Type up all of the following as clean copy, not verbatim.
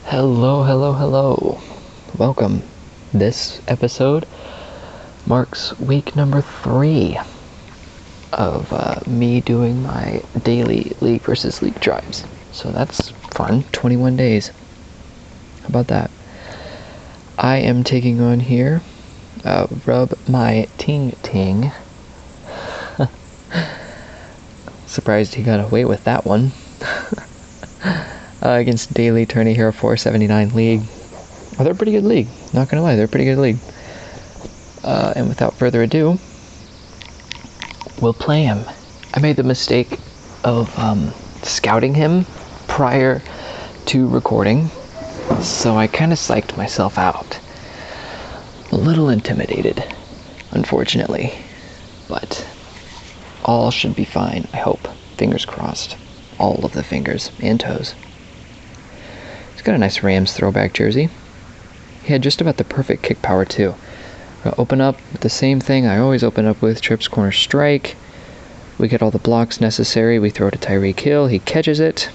Hello, hello, hello. Welcome. This episode marks week number 3 of me doing my daily League versus League drives. So that's fun. 21 days. How about that? I am taking on here Rub My Ting Ting. Surprised he got away with that one. Against Daily Tourney Hero 479 League. Oh, they're a pretty good league. Not gonna lie, they're a pretty good league. And without further ado, we'll play him. I made the mistake of scouting him prior to recording, so I kind of psyched myself out. A little intimidated, unfortunately, but all should be fine, I hope. Fingers crossed. All of the fingers and toes. He's got a nice Rams throwback jersey. He had just about the perfect kick power too. We'll open up with the same thing I always open up with, trips corner strike. We get all the blocks necessary. We throw to Tyreek Hill. He catches it.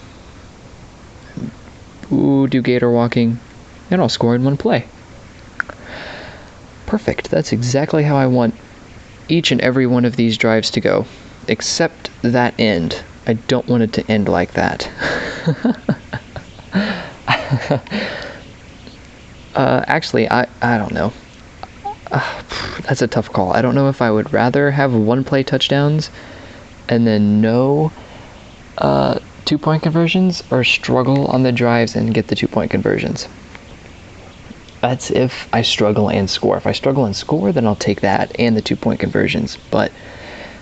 Ooh, do gator walking. And I'll score in one play. Perfect. That's exactly how I want each and every one of these drives to go. Except that end. I don't want it to end like that. Actually, I don't know. That's a tough call. I don't know if I would rather have one play touchdowns and then no 2-point conversions, or struggle on the drives and get the 2-point conversions. That's if I struggle and score. If I struggle and score, then I'll take that and the 2-point conversions. But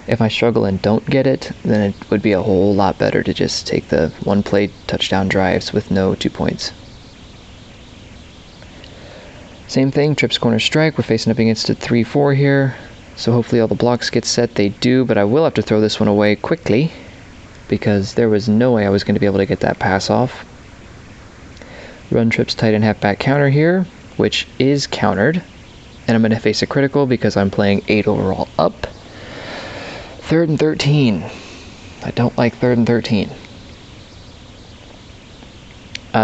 if I struggle and don't get it, then it would be a whole lot better to just take the one-play touchdown drives with no 2 points. Same thing, trips corner strike. We're facing up against a 3-4 here, so hopefully all the blocks get set. They do, but I will have to throw this one away quickly because there was no way I was going to be able to get that pass off. Run trips tight end halfback counter here, which is countered, and I'm going to face a critical because I'm playing 8 overall up. 3rd and 13. I don't like 3rd and 13.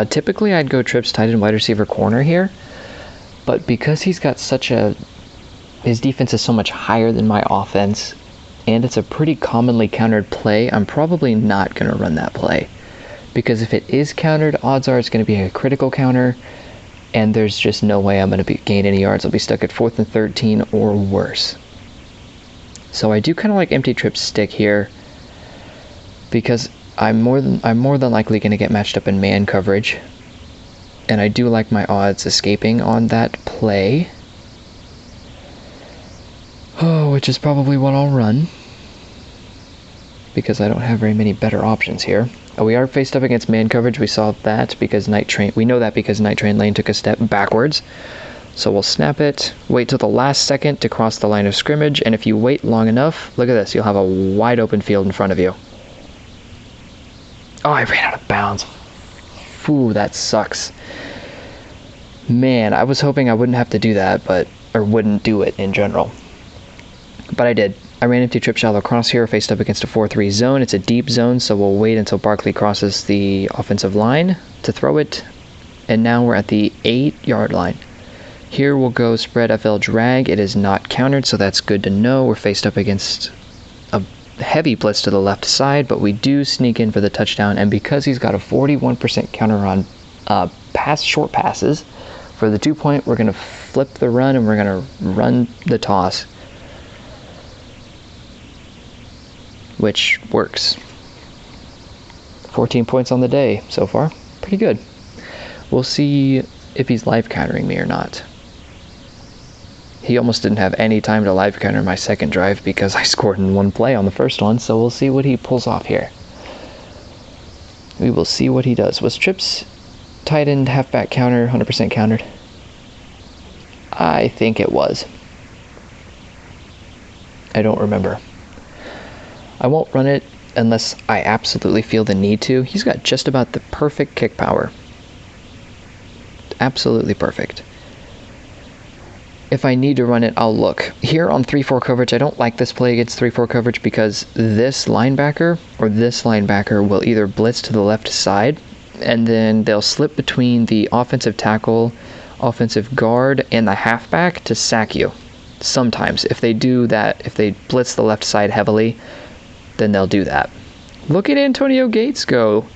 Typically I'd go trips tight end wide receiver corner here, but because he's got his defense is so much higher than my offense, and it's a pretty commonly countered play, I'm probably not going to run that play. Because if it is countered, odds are it's going to be a critical counter, and there's just no way I'm going to gain any yards. I'll be stuck at 4th and 13 or worse. So I do kind of like empty trip stick here, because I'm more than likely going to get matched up in man coverage, and I do like my odds escaping on that play. Oh, which is probably what I'll run, because I don't have very many better options here. We are faced up against man coverage. We saw that because we know that because Night Train Lane took a step backwards. So we'll snap it, wait till the last second to cross the line of scrimmage, and if you wait long enough, look at this, you'll have a wide open field in front of you. Oh, I ran out of bounds. Ooh, that sucks. Man, I was hoping I wouldn't have to do that, or wouldn't do it in general. But I did. I ran empty trip shallow cross here, faced up against a 4-3 zone. It's a deep zone, so we'll wait until Barkley crosses the offensive line to throw it. And now we're at the 8-yard line. Here we'll go spread FL drag. It is not countered, so that's good to know. We're faced up against a heavy blitz to the left side, but we do sneak in for the touchdown. And because he's got a 41% counter on short passes, for the 2-point, we're going to flip the run and we're going to run the toss, which works. 14 points on the day so far. Pretty good. We'll see if he's live countering me or not. He almost didn't have any time to live counter my second drive because I scored in one play on the first one, so we'll see what he pulls off here. We will see what he does. Was trips tight end halfback counter 100% countered? I think it was. I don't remember. I won't run it unless I absolutely feel the need to. He's got just about the perfect kick power. Absolutely perfect. If I need to run it, I'll look. Here on 3-4 coverage, I don't like this play against 3-4 coverage because this linebacker will either blitz to the left side and then they'll slip between the offensive tackle, offensive guard, and the halfback to sack you. Sometimes, if they do that, if they blitz the left side heavily, then they'll do that. Look at Antonio Gates go.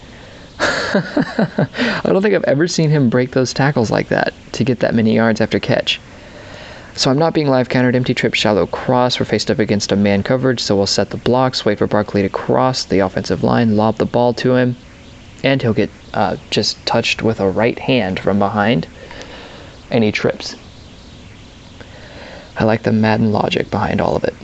I don't think I've ever seen him break those tackles like that to get that many yards after catch. So I'm not being live countered. Empty trip, shallow cross. We're faced up against a man coverage, so we'll set the blocks, wait for Barkley to cross the offensive line, lob the ball to him, and he'll get just touched with a right hand from behind, and he trips. I like the Madden logic behind all of it.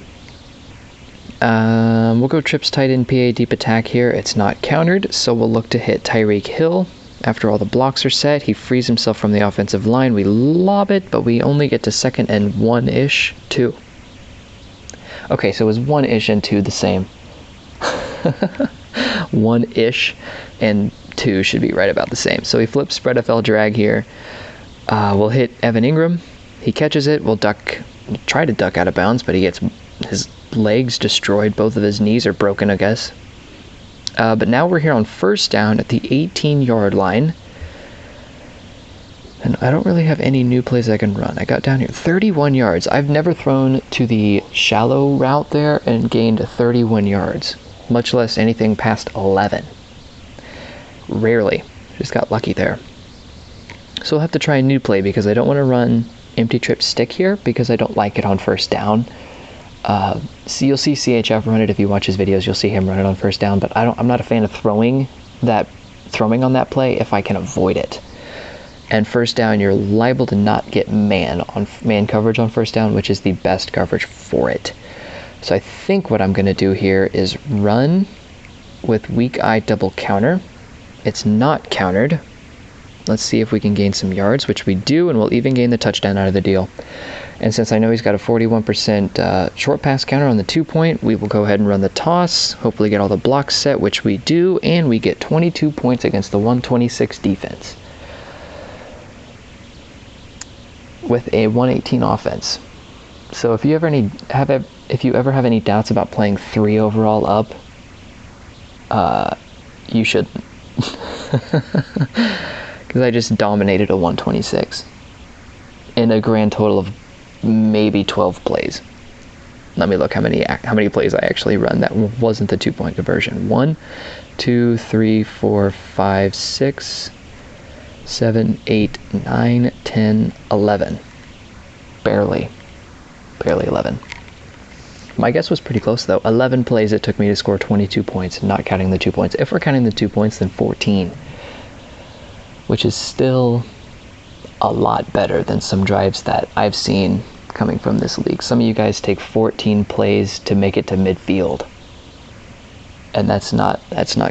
We'll go trips tight end PA deep attack here. It's not countered, so we'll look to hit Tyreek Hill. After all the blocks are set, he frees himself from the offensive line. We lob it, but we only get to 2nd and 1-ish, 2. Okay, so it was 1-ish and 2 the same. 1-ish and 2 should be right about the same. So he flips spread FL drag here. We'll hit Evan Ingram. He catches it. We'll try to duck out of bounds, but he gets his legs destroyed. Both of his knees are broken, I guess. But now we're here on first down at the 18-yard line. And I don't really have any new plays I can run. I got down here 31 yards. I've never thrown to the shallow route there and gained 31 yards, much less anything past 11. Rarely. Just got lucky there. So we'll have to try a new play because I don't want to run empty trip stick here because I don't like it on first down. So you'll see CHF run it if you watch his videos. You'll see him run it on first down, but I'm not a fan of throwing on that play if I can avoid it. And first down, you're liable to not get man coverage on first down, which is the best coverage for it. So I think what I'm going to do here is run with weak eye double counter. It's not countered. Let's see if we can gain some yards, which we do, and we'll even gain the touchdown out of the deal. And since I know he's got a 41% short pass counter on the 2-point, we will go ahead and run the toss, hopefully get all the blocks set, which we do, and we get 22 points against the 126 defense with a 118 offense. So if you ever have any doubts about playing 3 overall up, you shouldn't. Because I just dominated a 126 in a grand total of maybe 12 plays. Let me look how many plays I actually run. That wasn't the 2-point conversion. 1, 2, 3, 4, 5, 6, 7, 8, 9, 10, 11. Barely 11. My guess was pretty close though. 11 plays it took me to score 22 points, not counting the 2 points. If we're counting the 2 points, then 14. Which is still a lot better than some drives that I've seen coming from this league. Some of you guys take 14 plays to make it to midfield. And that's not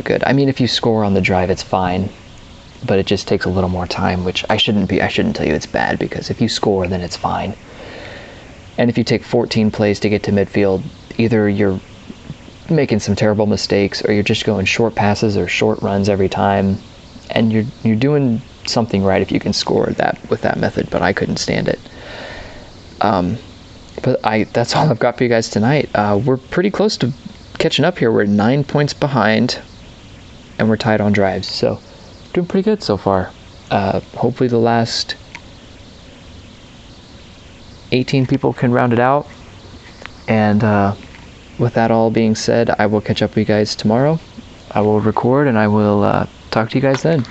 good. I mean, if you score on the drive, it's fine. But it just takes a little more time, which I shouldn't tell you it's bad, because if you score, then it's fine. And if you take 14 plays to get to midfield, either you're making some terrible mistakes or you're just going short passes or short runs every time. And you're doing something right if you can score that with that method, but I couldn't stand it. But that's all I've got for you guys tonight. We're pretty close to catching up here. We're 9 points behind, and we're tied on drives. So doing pretty good so far. Hopefully the last 18 people can round it out. And with that all being said, I will catch up with you guys tomorrow. I will record, and I will talk to you guys then.